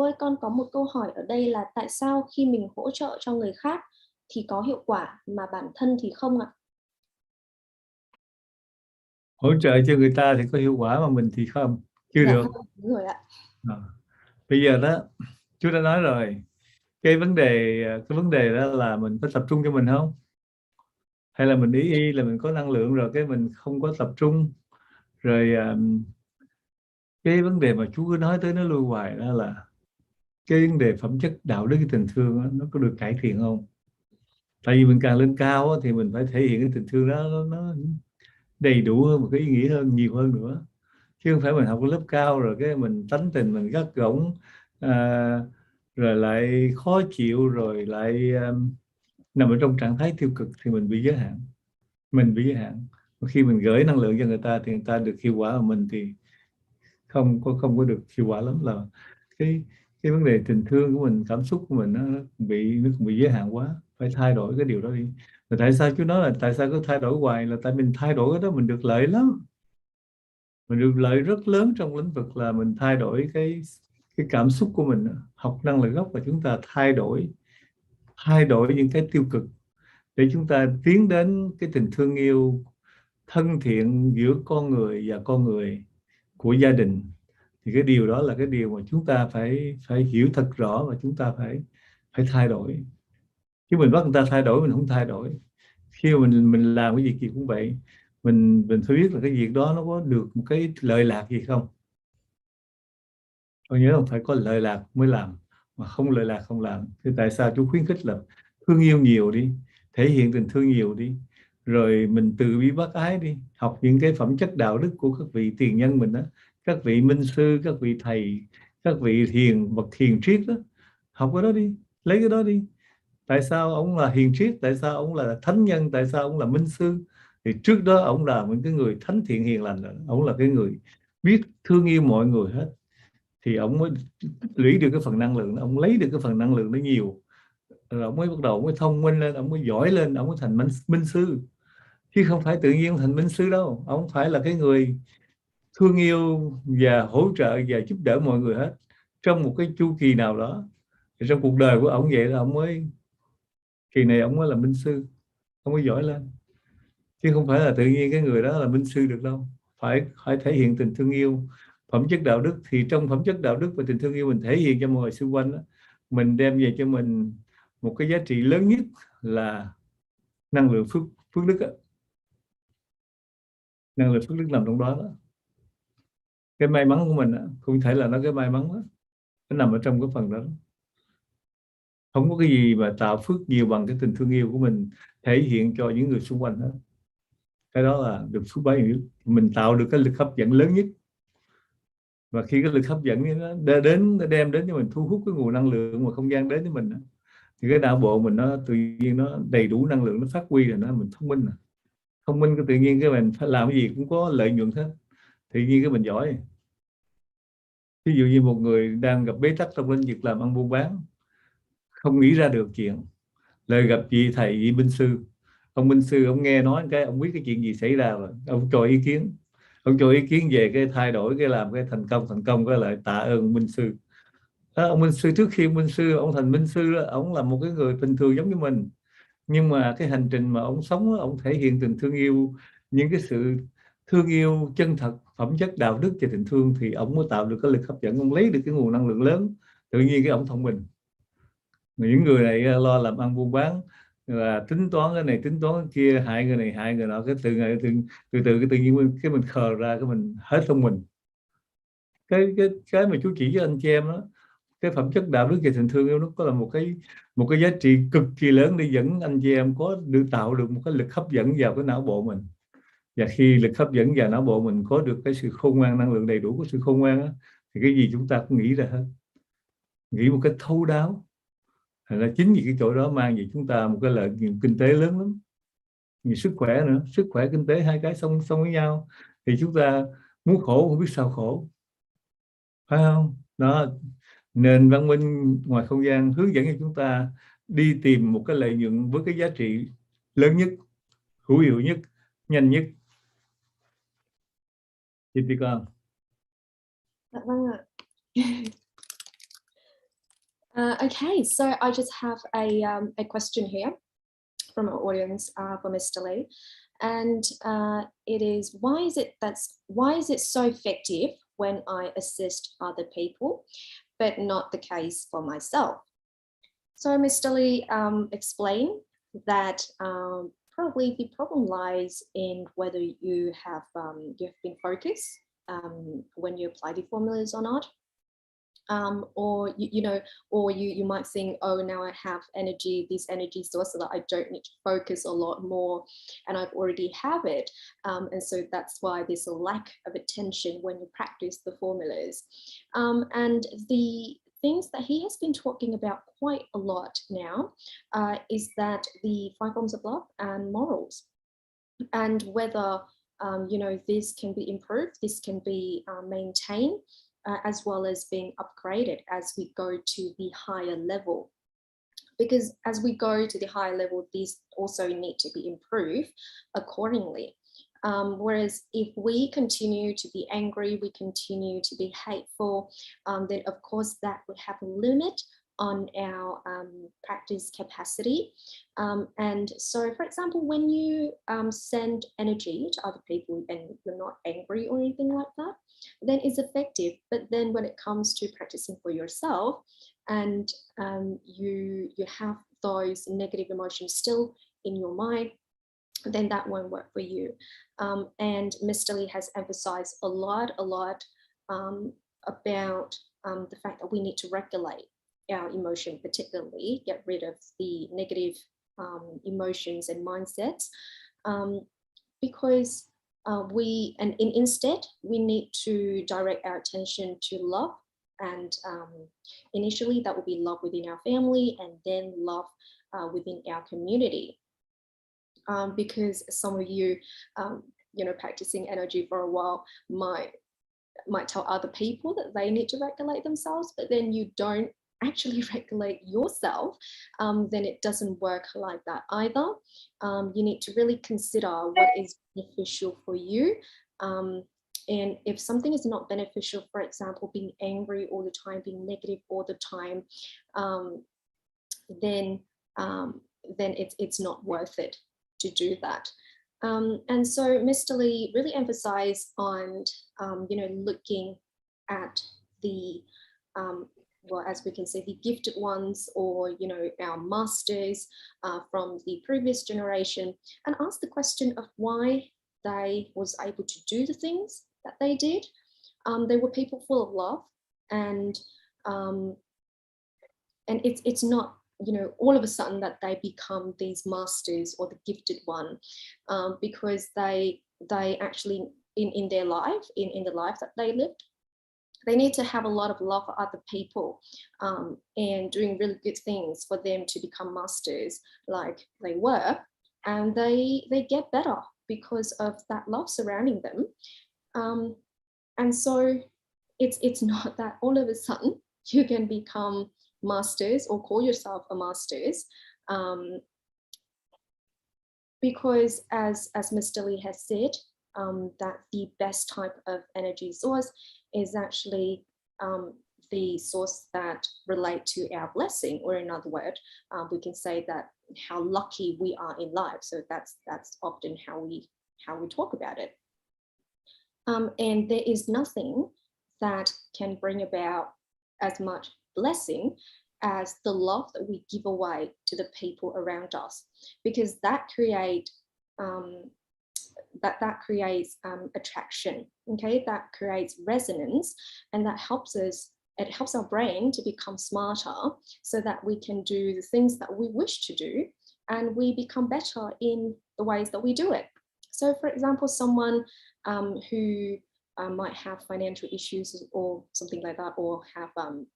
Ôi, con có một câu hỏi ở đây là tại sao khi mình hỗ trợ cho người khác thì có hiệu quả mà bản thân thì không ạ? Hỗ trợ cho người ta thì có hiệu quả mà mình thì không, chưa Dạ được. vâng, đúng rồi ạ. À, bây giờ đó chú đã nói rồi, cái vấn đề đó là mình có tập trung cho mình không, hay là mình ý là mình có năng lượng rồi cái mình không có tập trung rồi. Cái vấn đề mà chú cứ nói tới nó lui hoài đó là cái vấn đề phẩm chất đạo đức, cái tình thương đó, nó có được cải thiện không? Tại vì mình càng lên cao á, thì mình phải thể hiện cái tình thương đó nó đầy đủ hơn, một cái ý nghĩa hơn, nhiều hơn nữa, chứ không phải mình học ở lớp cao rồi cái mình tánh tình mình gắt gỏng, à, rồi lại khó chịu, rồi lại nằm ở trong trạng thái tiêu cực thì mình bị giới hạn. Khi mình gửi năng lượng cho người ta thì người ta được hiệu quả, mà mình thì không có được hiệu quả lắm. Là cái cái vấn đề tình thương của mình, cảm xúc của mình nó cũng bị giới hạn quá, phải thay đổi cái điều đó đi. Và tại sao chú nói là tại sao cứ thay đổi hoài, là tại mình thay đổi cái đó mình được lợi lắm. Mình được lợi rất lớn trong lĩnh vực là mình thay đổi cái cảm xúc của mình. Học năng lượng gốc là chúng ta thay đổi những cái tiêu cực để chúng ta tiến đến cái tình thương yêu thân thiện giữa con người và con người của gia đình. Thì cái điều đó là cái điều mà chúng ta phải phải hiểu thật rõ, và chúng ta phải phải thay đổi. Chứ mình bắt người ta thay đổi mình không thay đổi. Khi mà mình làm cái việc gì cũng vậy, mình phải biết là cái việc đó nó có được một cái lợi lạc gì không. Tôi nhớ không phải có lợi lạc mới làm, mà không lợi lạc không làm. Thì tại sao chú khuyến khích là thương yêu nhiều đi, thể hiện tình thương nhiều đi, rồi mình từ bi bác ái đi, học những cái phẩm chất đạo đức của các vị tiền nhân mình đó, các vị minh sư, các vị thầy, các vị bậc hiền triết đó. Học cái đó đi, lấy cái đó đi. Tại sao ông là hiền triết, tại sao ông là thánh nhân, tại sao ông là minh sư? Thì trước đó ông là những cái người thánh thiện hiền lành rồi. Ông là cái người biết thương yêu mọi người hết, thì ông mới tích lũy được cái phần năng lượng đó, ông lấy được cái phần năng lượng đó nhiều, rồi ông mới bắt đầu, ông mới thông minh lên, ông mới giỏi lên, ông mới thành minh sư. Chứ không phải tự nhiên ông thành minh sư đâu. Ông phải là cái người thương yêu và hỗ trợ và giúp đỡ mọi người hết trong một cái chu kỳ nào đó. Thì trong cuộc đời của ông vậy là ông mới, kỳ này ông mới là minh sư, ông mới giỏi lên. Chứ không phải là tự nhiên cái người đó là minh sư được đâu. Phải thể hiện tình thương yêu, phẩm chất đạo đức. Thì trong phẩm chất đạo đức và tình thương yêu mình thể hiện cho mọi người xung quanh đó, mình đem về cho mình một cái giá trị lớn nhất là năng lượng phước đức đó. Năng lượng phước đức nằm trong đó. Cái may mắn của mình đó, không thể là nó cái may mắn đó, nó nằm ở trong cái phần đó. Không có cái gì mà tạo phước nhiều bằng cái tình thương yêu của mình thể hiện cho những người xung quanh đó. Cái đó là được phước báy nhất. Mình tạo được cái lực hấp dẫn lớn nhất. Và khi cái lực hấp dẫn nó đem đến cho mình, thu hút cái nguồn năng lượng mà không gian đến với mình, thì cái não bộ mình nó tự nhiên nó đầy đủ năng lượng, nó phát huy, là nó mình thông minh. Thông minh cái tự nhiên cái mình phải làm cái gì cũng có lợi nhuận hết, tự nhiên cái mình giỏi. Ví dụ như một người đang gặp bế tắc trong lĩnh vực làm ăn buôn bán, không nghĩ ra được chuyện, lời gặp vị thầy, vị minh sư. Ông minh sư ông nghe nói cái ông biết cái chuyện gì xảy ra rồi, ông cho ý kiến. Ông cho ý kiến về cái thay đổi, cái làm cái thành công cái lại tạ ơn minh sư đó. Ông minh sư, trước khi minh sư ông thành minh sư đó, ông là một cái người bình thường giống như mình, nhưng mà cái hành trình mà ông sống, ông thể hiện tình thương yêu, những cái sự thương yêu chân thật, phẩm chất đạo đức và tình thương, thì ông mới tạo được cái lực hấp dẫn, ông lấy được cái nguồn năng lượng lớn. Tự nhiên cái ông thông minh. Những người này lo làm ăn buôn bán, là tính toán cái này tính toán cái kia, hại người này hại người nọ, cái từ từ cái tự nhiên cái mình khờ ra, cái mình hết thông minh. Cái mà chú chỉ với anh chị em đó, cái phẩm chất đạo đức và tình thương yêu, nó có là một cái giá trị cực kỳ lớn để dẫn anh chị em có được, tạo được một cái lực hấp dẫn vào cái não bộ mình. Và khi lực hấp dẫn vào não bộ mình có được cái sự khôn ngoan, năng lượng đầy đủ của sự khôn ngoan á, thì cái gì chúng ta cũng nghĩ ra hết, nghĩ một cách thấu đáo. Thành ra chính vì cái chỗ đó mang về chúng ta một cái lợi nhuận kinh tế lớn lắm, nhiều sức khỏe nữa, sức khỏe kinh tế hai cái song song với nhau, thì chúng ta muốn khổ không biết sao khổ, phải không? Đó, nền văn minh ngoài không gian hướng dẫn cho chúng ta đi tìm một cái lợi nhuận với cái giá trị lớn nhất, hữu hiệu nhất, nhanh nhất. Chị con. Dạ vâng ạ. Okay, so I just have a question here from our audience for Mr. Lee, and it is why is it so effective when I assist other people, but not the case for myself? So Mr. Lee explained that probably the problem lies in whether you have been focused when you apply the formulas or not. Or you might think, oh, now I have energy, this energy source, so that I don't need to focus a lot more, and I've already have it, and so that's why there's a lack of attention when you practice the formulas. And the things that he has been talking about quite a lot now is that the 5 forms of love and morals, and whether this can be improved, this can be maintained, as well as being upgraded as we go to the higher level. Because as we go to the higher level, these also need to be improved accordingly. Whereas if we continue to be angry, we continue to be hateful, then of course that would have a limit on our practice capacity. And so, for example, when you send energy to other people and you're not angry or anything like that, then it's effective. But then when it comes to practicing for yourself, and you have those negative emotions still in your mind, then that won't work for you. And Mr. Lee has emphasized a lot about the fact that we need to regulate our emotion, particularly get rid of the negative emotions and mindsets, because instead we need to direct our attention to love. And initially that will be love within our family, and then love within our community. Because some of you, practicing energy for a while might tell other people that they need to regulate themselves, but then you don't actually regulate yourself, then it doesn't work like that either. You need to really consider what is beneficial for you. And if something is not beneficial, for example, being angry all the time, being negative all the time, then it's not worth it to do that. And so Mr. Lee really emphasized on, looking at the, well, as we can say, the gifted ones, or, our masters from the previous generation, and ask the question of why they was able to do the things that they did. They were people full of love, and it's not, all of a sudden that they become these masters or the gifted one, because they actually in their life, in the life that they lived, they need to have a lot of love for other people, and doing really good things for them to become masters like they were. And they get better because of that love surrounding them. And so it's not that all of a sudden you can become masters or call yourself a masters, because as Mr. Lee has said, that the best type of energy source is actually the source that relate to our blessing, or in other words, we can say that how lucky we are in life. So that's often how we talk about it. And there is nothing that can bring about as much blessing as the love that we give away to the people around us, because that creates attraction. Okay, that creates resonance, and that helps us. It helps our brain to become smarter, so that we can do the things that we wish to do, and we become better in the ways that we do it. So, for example, someone who might have financial issues or something like that, or have and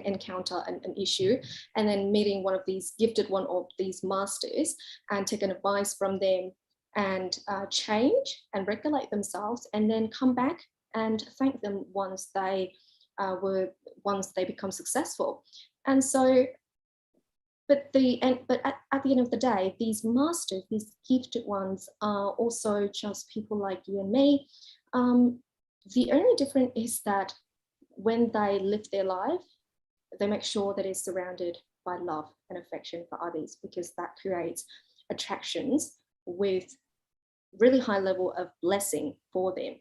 encounter an issue, and then meeting one of these gifted one of these masters and take an advice from them, and change and regulate themselves, and then come back and thank them once they become successful. And so, but at the end of the day, these masters, these gifted ones, are also just people like you and me. The only difference is that when they live their life, they make sure that it's surrounded by love and affection for others, because that creates attractions with really high level of blessing for them.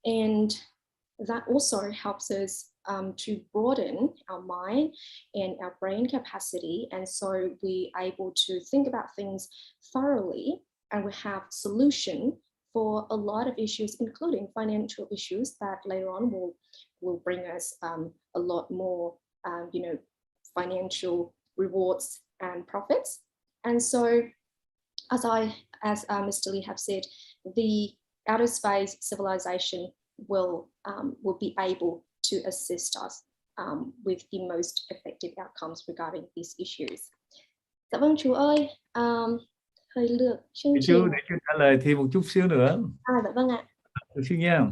And that also helps us to broaden our mind and our brain capacity. And so we're able to think about things thoroughly, and we have solution for a lot of issues, including financial issues that later on will bring us a lot more, financial rewards and profits. And so, as Mr. Lee have said, the outer space civilization will be able to assist us with the most effective outcomes regarding these issues. Dạ vâng chú ơi, thời lượng chương trình. Để chú trả lời thêm một chút xíu nữa. Dạ vâng ạ. Được xíu nha.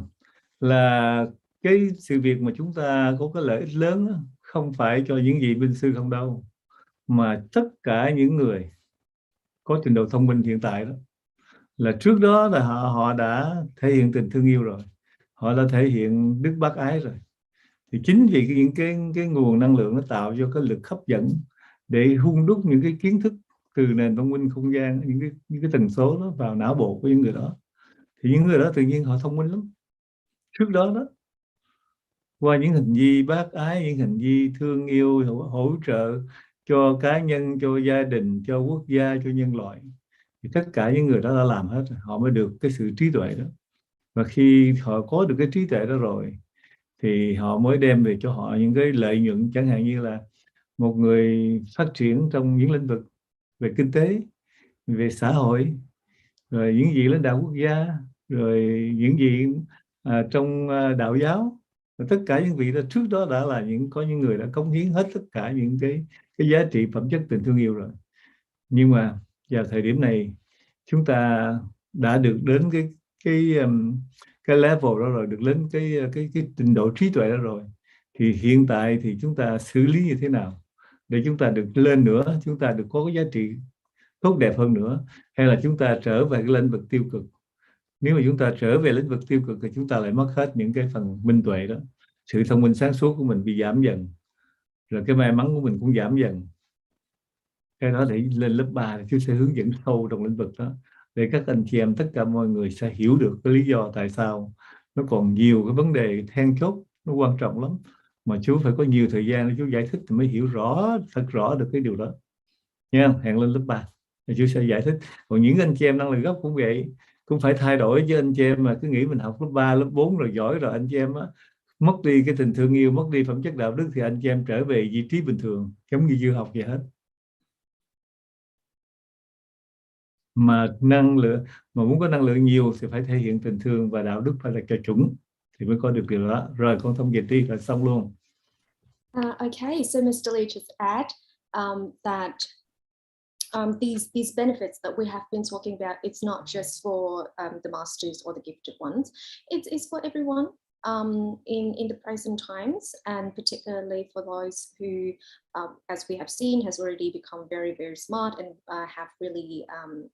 Là cái sự việc mà chúng ta có cái lợi ích lớn đó, không phải cho những vị binh sư không đâu, mà tất cả những người có trình độ thông minh hiện tại đó, là trước đó là họ đã thể hiện tình thương yêu rồi, họ đã thể hiện đức bác ái rồi. Thì chính vì những cái nguồn năng lượng nó tạo cho cái lực hấp dẫn để hun đúc những cái kiến thức từ nền văn minh không gian, những cái tần số đó vào não bộ của những người đó, thì những người đó tự nhiên họ thông minh lắm. Trước đó đó, qua những hành vi bác ái, những hành vi thương yêu, hỗ trợ cho cá nhân, cho gia đình, cho quốc gia, cho nhân loại, thì tất cả những người đó đã làm hết, họ mới được cái sự trí tuệ đó. Và khi họ có được cái trí tuệ đó rồi, thì họ mới đem về cho họ những cái lợi nhuận, chẳng hạn như là một người phát triển trong những lĩnh vực về kinh tế, về xã hội, rồi những vị lãnh đạo quốc gia, rồi những vị trong đạo giáo, và tất cả những vị đó trước đó đã là có những người đã cống hiến hết tất cả những cái giá trị phẩm chất tình thương yêu rồi. Nhưng mà vào thời điểm này chúng ta đã được đến cái level đó rồi, được đến cái trình độ trí tuệ đó rồi, thì hiện tại thì chúng ta xử lý như thế nào để chúng ta được lên nữa, chúng ta được có cái giá trị tốt đẹp hơn nữa, hay là chúng ta trở về cái lĩnh vực tiêu cực? Nếu mà chúng ta trở về lĩnh vực tiêu cực thì chúng ta lại mất hết những cái phần minh tuệ đó, sự thông minh sáng suốt của mình bị giảm dần, rồi cái may mắn của mình cũng giảm dần. Cái đó để lên lớp 3 thì chúng sẽ hướng dẫn sâu trong lĩnh vực đó, để các anh chị em, tất cả mọi người sẽ hiểu được cái lý do tại sao nó còn nhiều cái vấn đề then chốt, nó quan trọng lắm, mà chú phải có nhiều thời gian để chú giải thích thì mới hiểu rõ, thật rõ được cái điều đó nha. Hẹn lên lớp 3 thì chú sẽ giải thích. Còn những anh chị em năng lực gốc cũng vậy, cũng phải thay đổi, chứ anh chị em mà cứ nghĩ mình học lớp 3, lớp 4 rồi giỏi rồi, anh chị em á, mất đi cái tình thương yêu, mất đi phẩm chất đạo đức, thì anh chị em trở về vị trí bình thường, giống như chưa học gì hết. Mà năng lượng, mà muốn có năng lượng nhiều thì phải thể hiện tình thương và đạo đức phải là cho chuẩn thì mới có được điều đó. Rồi con thông dịch đi là xong luôn. Okay, so Mr. Lee just add that these benefits that we have been talking about, it's not just for the masters or the gifted ones, it's for everyone in the present times, and particularly for those who, as we have seen, has already become very, very smart and have really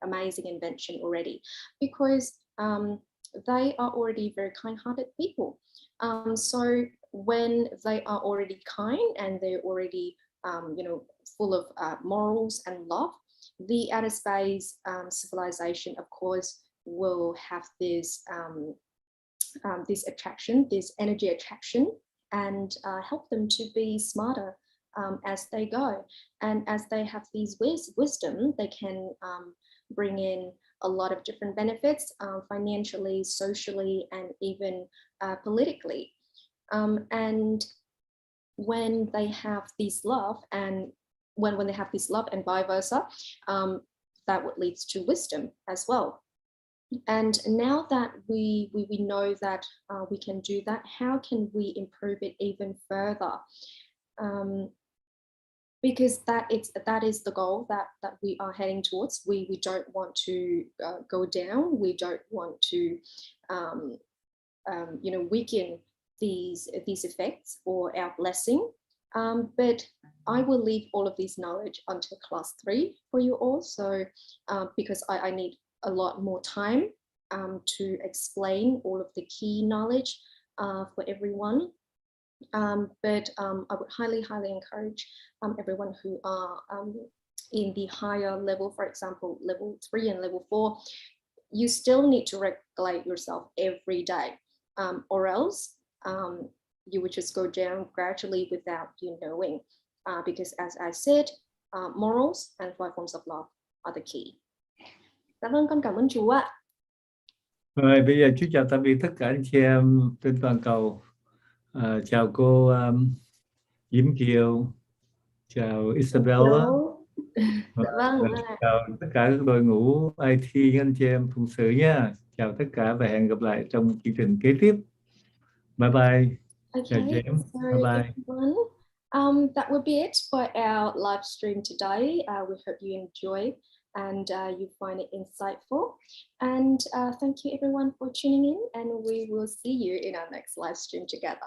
amazing invention already, because they are already very kind-hearted people. So when they are already kind and they're already full of morals and love, the outer space civilization, of course, will have this this attraction, this energy attraction, and help them to be smarter as they go. And as they have these wisdom, they can bring in a lot of different benefits, financially, socially, and even politically. And when they have this love, and when they have this love and vice versa, that would lead to wisdom as well. And now that we know that we can do that, how can we improve it even further? Because that is the goal that we are heading towards. We don't want to go down. We don't want to weaken these effects or our blessing. But I will leave all of this knowledge until class 3 for you all. So because I need a lot more time to explain all of the key knowledge for everyone. I would highly encourage everyone who are in the higher level, for example, level 3 and level 4, you still need to regulate yourself every day, or else you would just go down gradually without you knowing. Because as I said, morals and 5 forms of love are the key. Dạ vâng, con cảm ơn chú ạ. Rồi bây giờ chú chào tạm biệt tất cả anh chị em trên toàn cầu. Chào cô Diễm Kiều, chào Isabella, Dạ vâng. chào tất cả các đội ngũ IT, anh chị em phụng sự nha. Chào tất cả và hẹn gặp lại trong chương trình kế tiếp. Bye bye. Chào Okay, James. so Bye bye. everyone, that would be it for our live stream today. We hope you enjoy and you find it insightful. And thank you everyone for tuning in, and we will see you in our next live stream together.